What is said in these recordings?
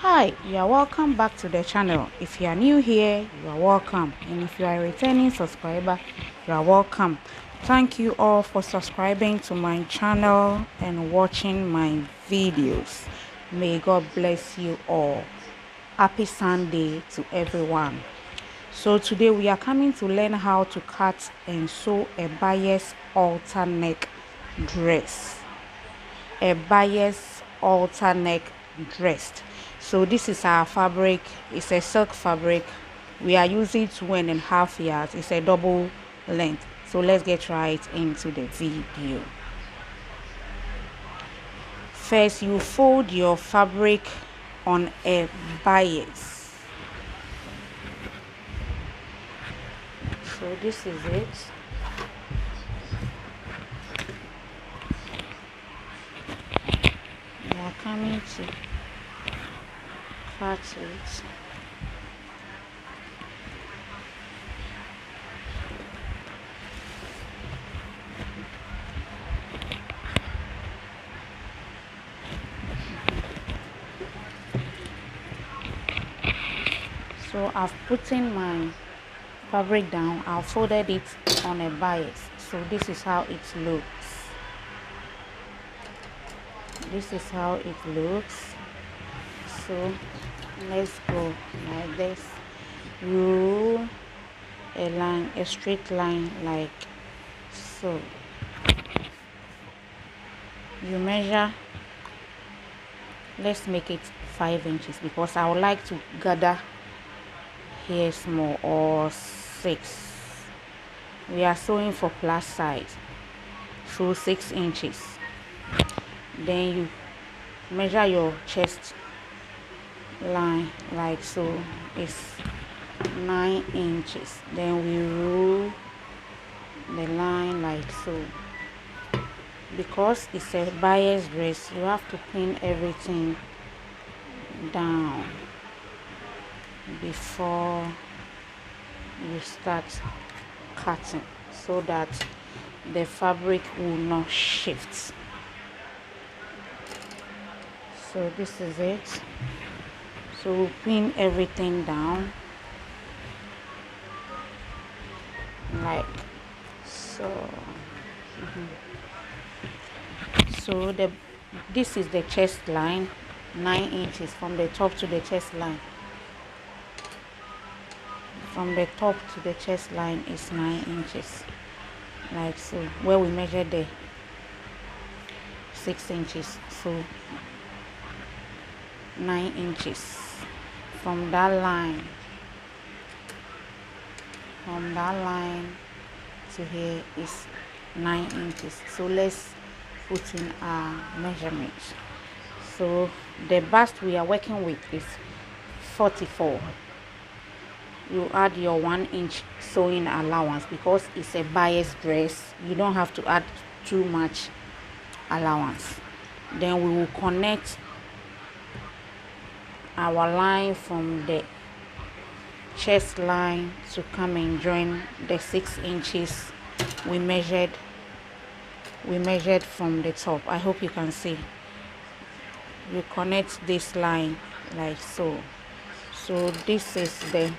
Hi, you are welcome back to the channel. If you are new here, you are welcome, and if you are a returning subscriber, you are welcome. Thank you all for subscribing to my channel and watching my videos. May God bless you all. Happy Sunday to everyone. So today we are coming to learn how to cut and sew a bias halter neck dress. A bias halter neck dress. So this is our fabric. It's a silk fabric. We are using 2.5 yards. It's a double length. So let's get right into the video. First, you fold your fabric on a bias. So this is it. We are coming to cut it. So I've put in my fabric down. I've folded it on a bias. So this is how it looks. This is how it looks. So let's go like this. You a line, a straight line like so. You measure. Let's make it 5 inches because I would like to gather here small, or 6. We are sewing for plus size, so 6 inches. Then you measure your chest line like so. It's 9 inches. Then we roll the line like so. Because it's a bias dress, you have to pin everything down before you start cutting, so that the fabric will not shift. So this is it. So we'll pin everything down like so. So this is the chest line, 9 inches from the top to the chest line. From the top to the chest line is 9 inches, like so. Where we measured the 6 inches, so 9 inches from that line. From that line to here is 9 inches. So let's put in our measurements. So the bust we are working with is 44. You add your 1 inch sewing allowance because it's a bias dress. You don't have to add too much allowance. Then we will connect our line from the chest line to come and join the 6 inches we measured from the top. I hope you can see. You connect this line like so. So this is the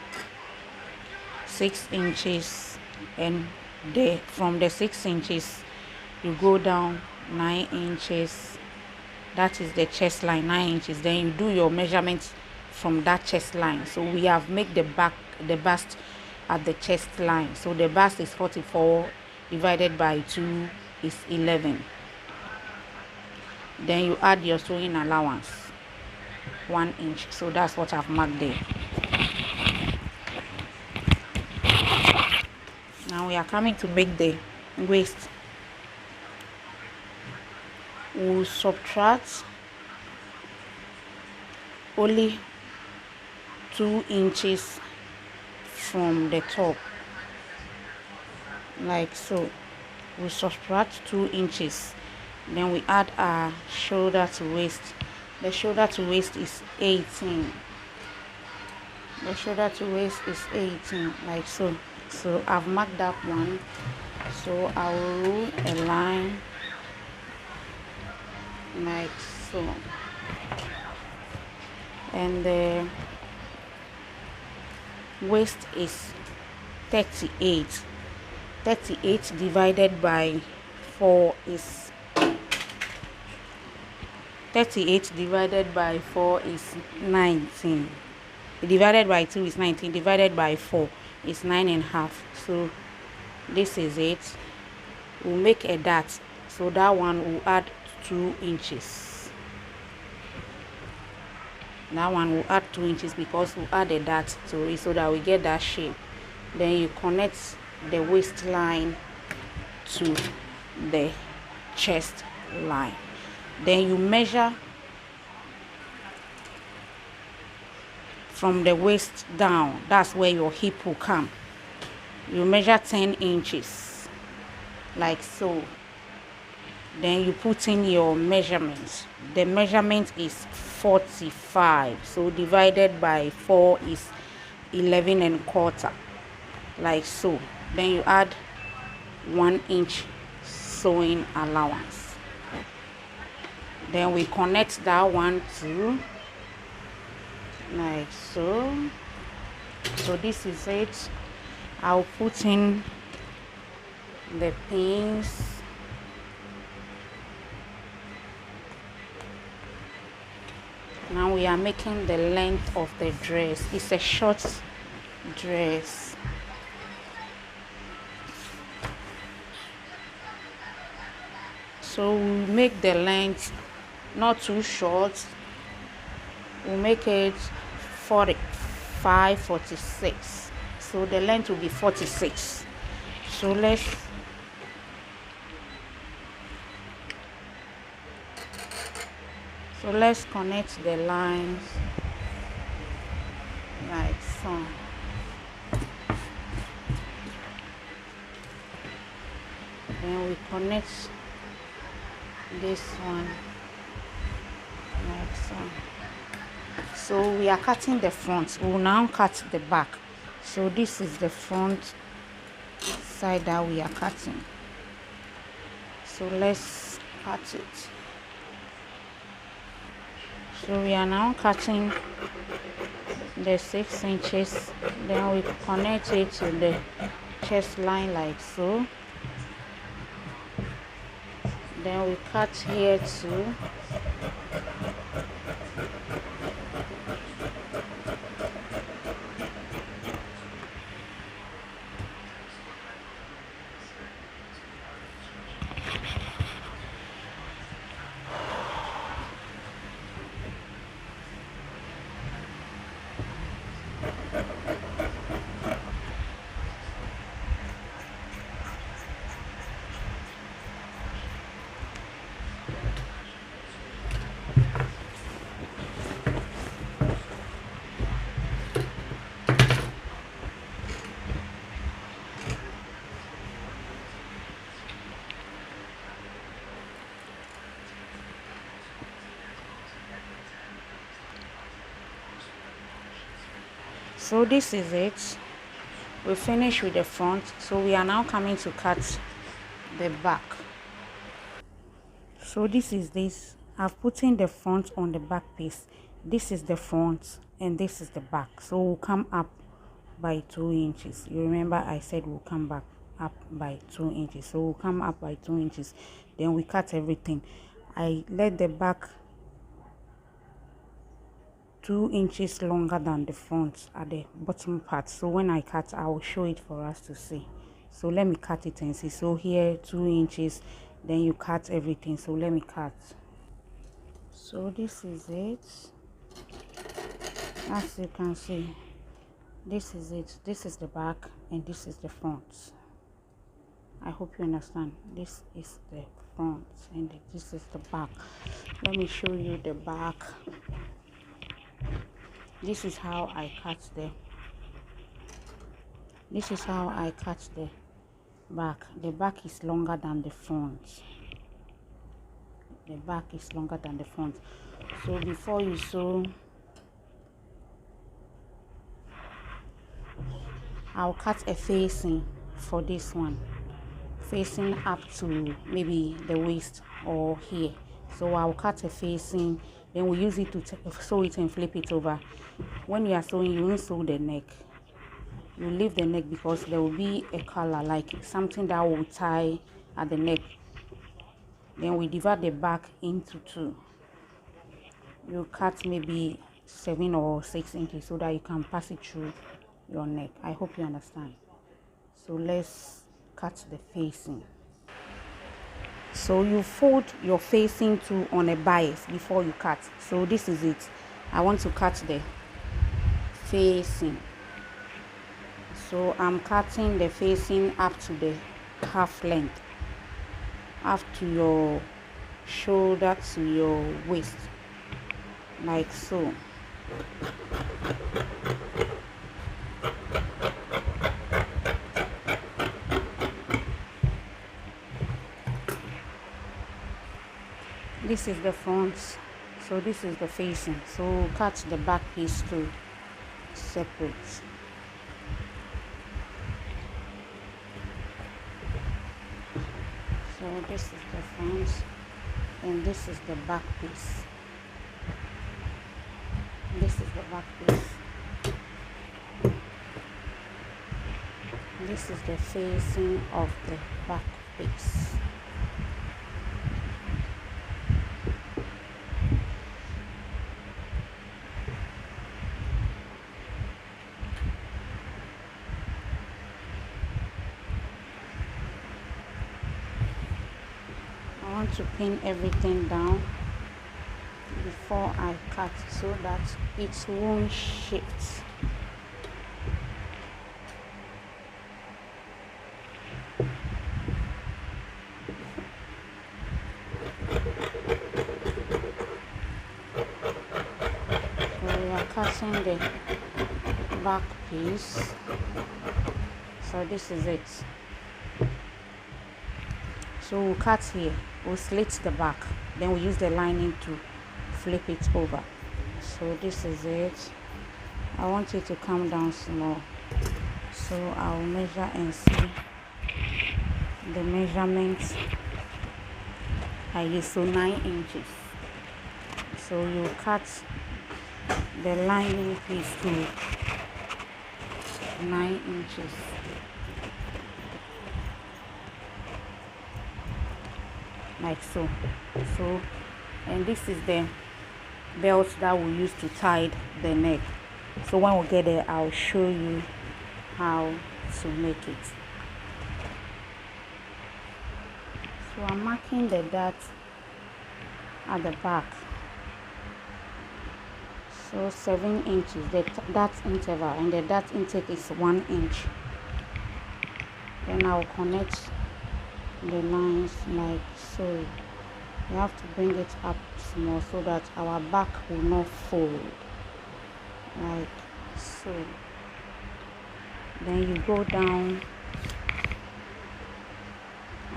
6 inches, and from the 6 inches you go down 9 inches. That is the chest line, 9 inches. Then you do your measurements from that chest line. So we have made the bust at the chest line. So the bust is 44 divided by 2 is 11. Then you add your sewing allowance, 1 inch. So that's what I've marked there. Now we are coming to make the waist. We'll subtract only 2 inches from the top, like so. We subtract 2 inches. Then we add our shoulder to waist. The shoulder to waist is 18. The shoulder to waist is 18, like so. So I've marked that one. So I will rule a line like so. and the waist is 38. 38 divided by 4 is 38 divided by 4 is 19. Divided by 2 is 19. Divided by 4 is 9.5. So this is it. We'll make a dot. So that one will add 2 inches. That one will add 2 inches because we'll add a dot to it so that we get that shape. Then you connect the waistline to the chest line. Then you measure from the waist down. That's where your hip will come. You measure 10 inches like so. Then you put in your measurements. The measurement is 45. So divided by 4 is 11.25, like so. Then you add 1 inch sewing allowance. Then we connect that one to like so. So this is it. I'll put in the pins. Now we are making the length of the dress. It's a short dress. So we'll make the length not too short. We'll make it 45, 46. So the length will be 46. So let's connect the lines like so. Then we connect this one like so. So we are cutting the front. We will now cut the back. So this is the front side that we are cutting. So let's cut it. So we are now cutting the 6 inches. Then we connect it to the chest line like so. Then we cut here too. So this is it. We finished with the front. So we are now coming to cut the back. So this is this. I've put in the front on the back piece. This is the front and this is the back. So we'll come up by 2 inches. You remember I said we'll come back up by 2 inches. So we'll come up by 2 inches. Then we cut everything. I let the back 2 inches longer than the front at the bottom part. So when I cut, I will show it for us to see. So let me cut it and see. So here 2 inches, then you cut everything. So let me cut. So this is it. As you can see, this is it. This is the back and this is the front. I hope you understand. This is the front and this is the back. Let me show you the back. This is how I cut the back. The back is longer than the front. The back is longer than the front. So before you sew, I'll cut a facing for this one, facing up to maybe the waist or here. So I'll cut a facing, then we use it to sew it and flip it over. When you are sewing, you won't sew the neck, you leave the neck because there will be a collar, like something that will tie at the neck. Then we divide the back into two. You cut maybe 7 or 6 inches so that you can pass it through your neck. I hope you understand. So let's cut the facing. So you fold your facing to on a bias before you cut. So this is it. I want to cut the facing. So I'm cutting the facing up to the half length, up to your shoulder to your waist, like so. This is the front, so this is the facing. So cut the back piece to separate. So this is the front and this is the back piece. This is the back piece. This is the facing of the back piece. I want to pin everything down before I cut so that it won't shift. So we are cutting the back piece. So this is it. So we'll cut here, we'll slit the back, then we use the lining to flip it over. So this is it. I want it to come down small, so I'll measure and see the measurements I use. So 9 inches. So you cut the lining piece to 9 inches. Like so. And this is the belt that we use to tie the neck. So when we get there, I'll show you how to make it. So I'm marking the dart at the back. So 7 inches, the dart interval, and the dart intake is 1 inch. Then I'll connect the lines like so. You have to bring it up small so that our back will not fold, like so. Then you go down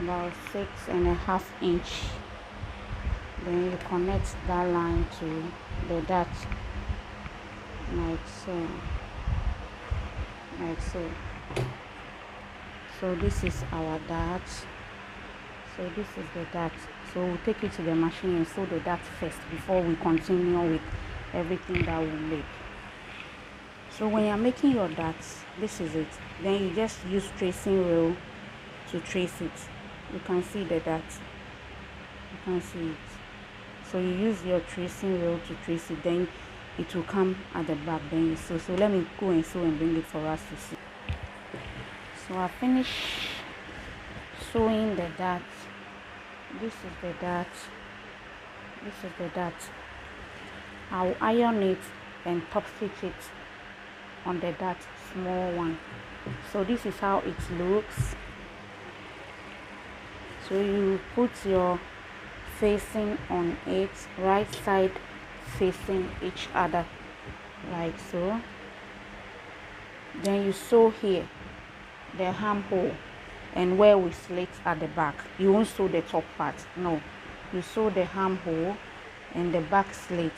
about 6.5 inches. Then you connect that line to the dart, like so, like so. So this is our dart. So this is the dart. So we'll take it to the machine and sew the dart first before we continue with everything that we make. So when you're making your darts, this is it. Then you just use tracing wheel to trace it. You can see the dart. You can see it. So you use your tracing wheel to trace it. Then it will come at the back. Then you sew. So let me go and sew and bring it for us to see. So I finished sewing the dart. This is the dart. This is the dart. I'll iron it and top stitch it on the dart, small one. So this is how it looks. So you put your facing on it, right side facing each other, like so. Then you sew here the armhole and where we slit at the back. You won't sew the top part, no. You sew the armhole and the back slit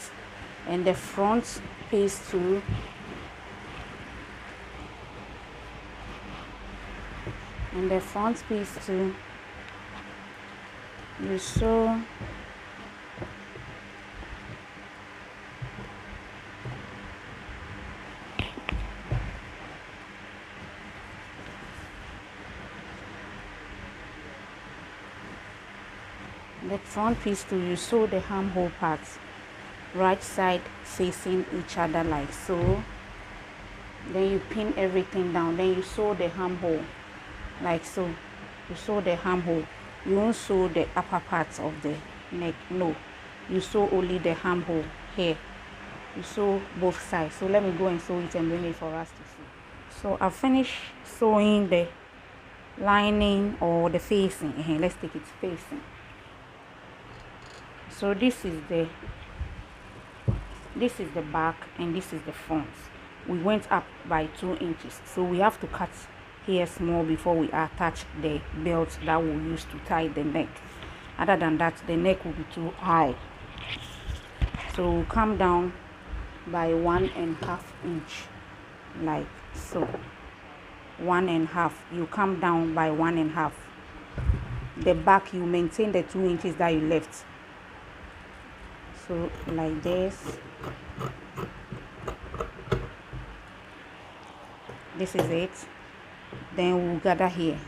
and the front piece too. And the front piece too. You sew the front piece too, you sew the armhole parts right side facing each other like so. Then you pin everything down, then you sew the armhole like so. You sew the armhole. You won't sew the upper parts of the neck, no, you sew only the armhole here. You sew both sides. So let me go and sew it and bring it for us to see. So I've finished sewing the lining or the facing. Let's take it facing. So this is the back and this is the front. We went up by 2 inches, so we have to cut here small before we attach the belt that we'll use to tie the neck. Other than that, the neck will be too high, so we'll come down by 1.5 inch like so. 1.5, you come down by 1.5. The back, you maintain the 2 inches that you left, so like this. This is it. Then we'll gather here,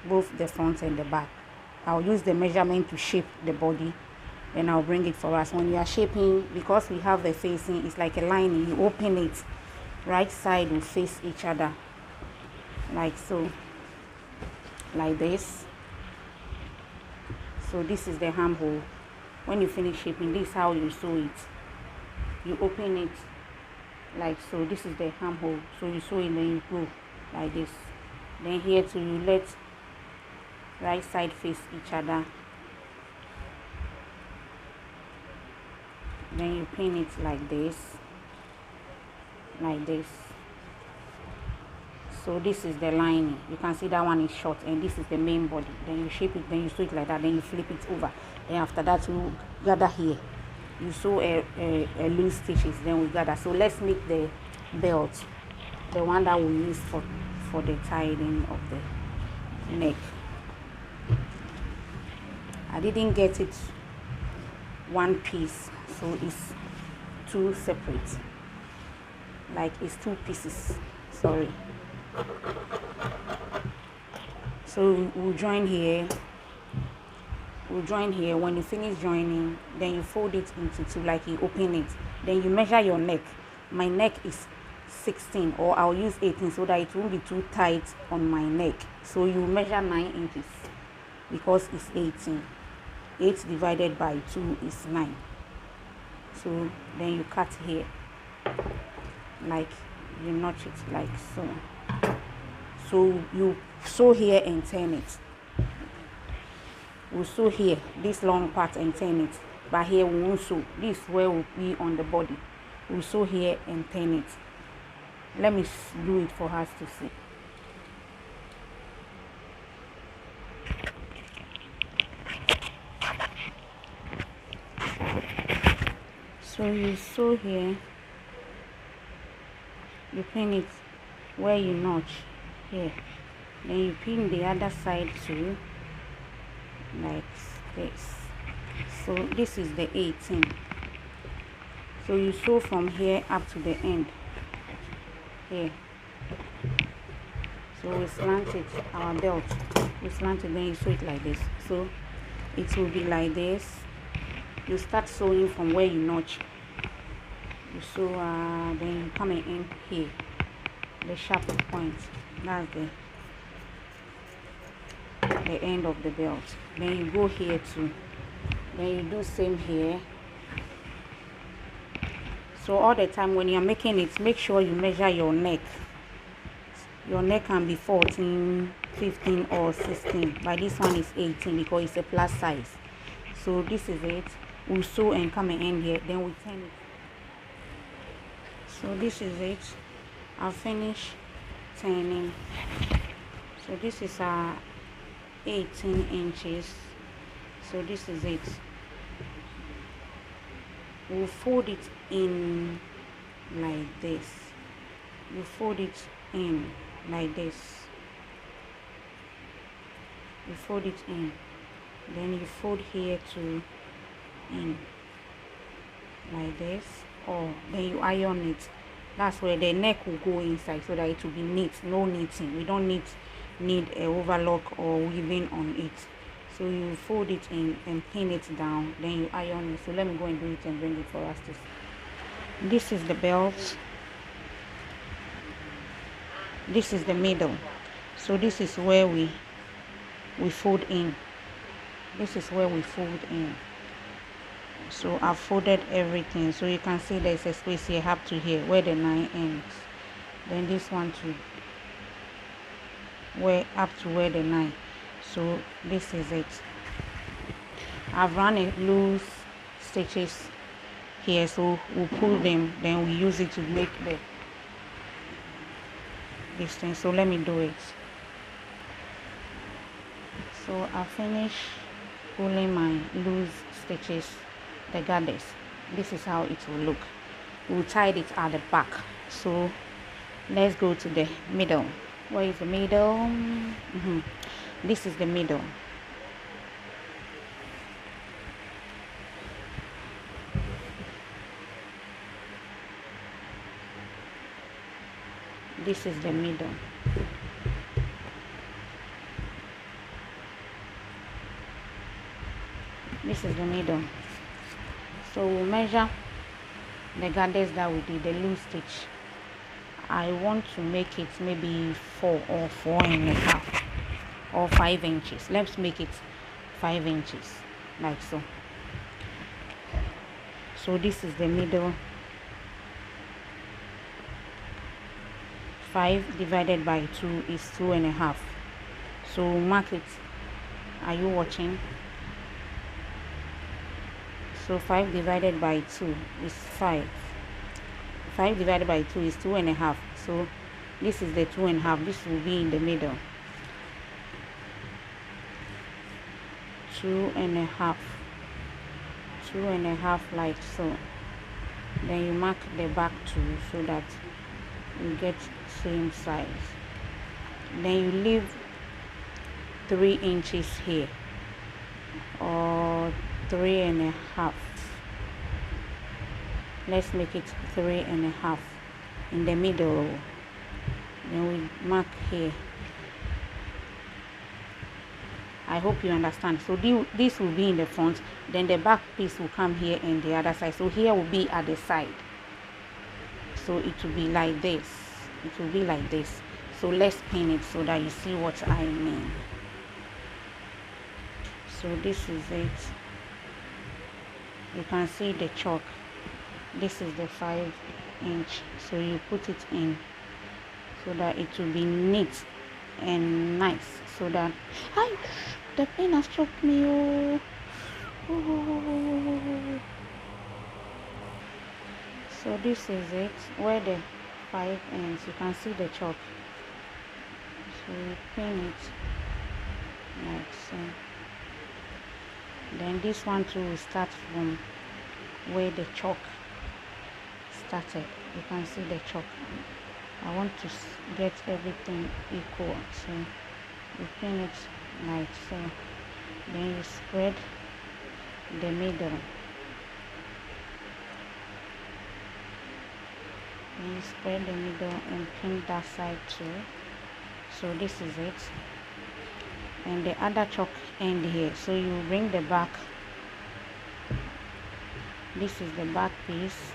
both the front and the back. I'll use the measurement to shape the body, then I'll bring it for us. When you are shaping, because we have the facing, it's like a lining, you open it, right side will face each other like so, like this. So this is the armhole. When you finish shaping, this is how you sew it. You open it like so. This is the armhole, so you sew it, then you go like this. Then here too, you let right side face each other, then you pin it like this, like this. So this is the lining. You can see that one is short and this is the main body. Then you shape it, then you sew it like that, then you flip it over. Then after that, you gather here, you sew a loose stitches, then we gather. So let's make the belt, the one that we use for the tying of the neck. I didn't get it one piece, so it's two separate, like it's 2 pieces, sorry. So we'll join here. When you finish joining, then you fold it into 2, like you open it, then you measure your neck. My neck is 16, or I'll use 18 so that it won't be too tight on my neck. So you measure 9 inches because it's 18. 8 divided by 2 is 9. So then you cut here, like you notch it like so. So you sew here and turn it. We'll sew here this long part and turn it, but here we won't sew. This where will be on the body. We'll sew here and turn it. Let me do it for us to see. So you sew here, you pin it where you notch here, then you pin the other side too, like this. So this is the 18. So you sew from here up to the end here. So we slant it, our belt, we slant it, then you sew it like this. So it will be like this. You start sewing from where you notch. You sew, then you come in here, the sharp point. That's the end of the belt. Then you go here too. Then you do same here. So all the time when you're making it, make sure you measure your neck. Your neck can be 14, 15 or 16, but this one is 18 because it's a plus size. So this is it. We sew and come and end here, then we turn it. So this is it. I'll finish turning. So this is 18 inches. So this is it. We'll fold it in like this. You fold it in like this. You fold it in, then you fold here to in like this, or then you iron it. That's where the neck will go inside so that it will be neat. No knitting. We don't need a overlock or weaving on it. So you fold it in and pin it down, then you iron it. So let me go and do it and bring it for us to see. This is the belt. This is the middle. So this is where we fold in. This is where we fold in. So I've folded everything, so you can see there's a space here up to here where the 9 ends, then this one to where up to where the 9. So this is it. I've run a loose stitches here, so we'll pull them, then we use it to make this thing. So let me do it. So I finish pulling my loose stitches, the gathers. This is how it will look. We'll tie it at the back. So let's go to the middle. Where is the middle? This is the middle. This is the middle. This is the middle. So we'll measure the gathers that we did, the loose stitch. I want to make it maybe 4 or 4.5 or 5 inches. Let's make it 5 inches, like so. So this is the middle. 5 divided by 2 is 2.5. So mark it. Are you watching? So 5 divided by 2 is 5. 5 divided by 2 is 2.5. So this is the 2.5. This will be in the middle. 2.5. 2.5, like so. Then you mark the back too, so that you get same size. Then you leave 3 inches here, or 3.5. Let's make it 3.5 in the middle. Then we mark here. I hope you understand. So this will be in the front, then the back piece will come here and the other side. So here will be at the side. So it will be like this. It will be like this. So let's pin it so that you see what I mean. So this is it. You can see the chalk. This is the 5 inch. So you put it in so that it will be neat and nice. So that the pen has choked me. So this is it, where the 5 ends. You can see the chalk. So you pin it like so. Then this one too will start from where the chalk started. You can see the chalk. I want to get everything equal, so you pin it like so. Then you spread the middle. Then you spread the middle and pin that side too. So this is it. And the other chalk end here. So you bring the back. This is the back piece.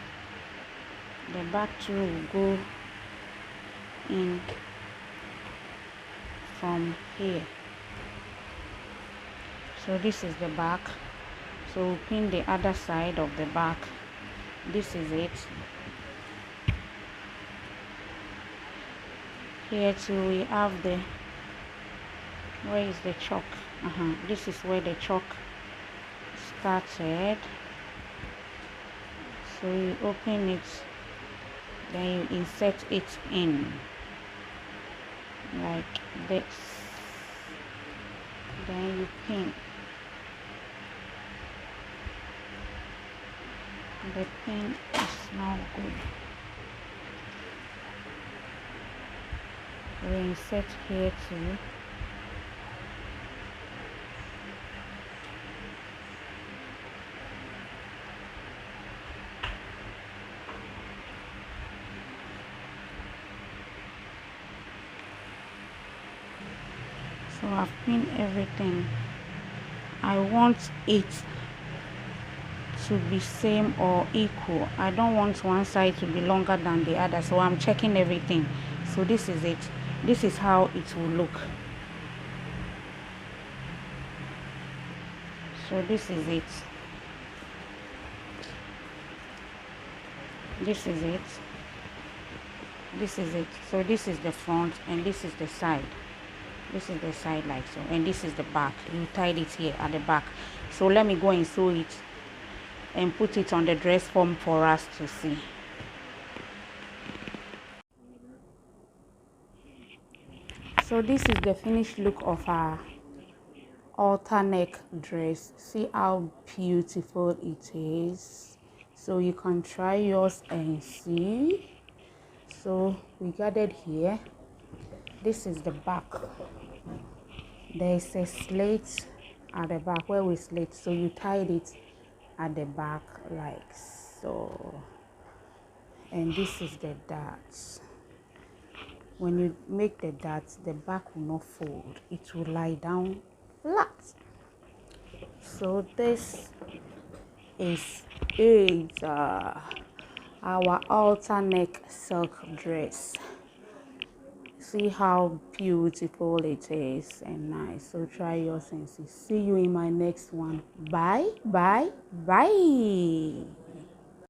The back too will go in from here. So this is the back. So we'll pin the other side of the back. This is it. Here too we have the, where is the chalk? This is where the chalk started. So you open it, then you insert it in like this. Then you pin. The pin is now good. We insert here too. So I've pinned everything. I want it to be same or equal. I don't want one side to be longer than the other, so I'm checking everything. So this is it. This is how it will look. So this is it. This is it. This is it. So this is the front and this is the side. This is the side like so, and this is the back. You tied it here at the back. So let me go and sew it and put it on the dress form for us to see. So this is the finished look of our halter neck dress. See how beautiful it is. So you can try yours and see. So we gathered here. This is the back. There is a slit at the back where we slit, so you tied it at the back like so, and this is the darts. When you make the darts, the back will not fold, it will lie down flat. So this is it, our halter neck silk dress. See how beautiful it is and nice. So try yours and see. See you in my next one. Bye.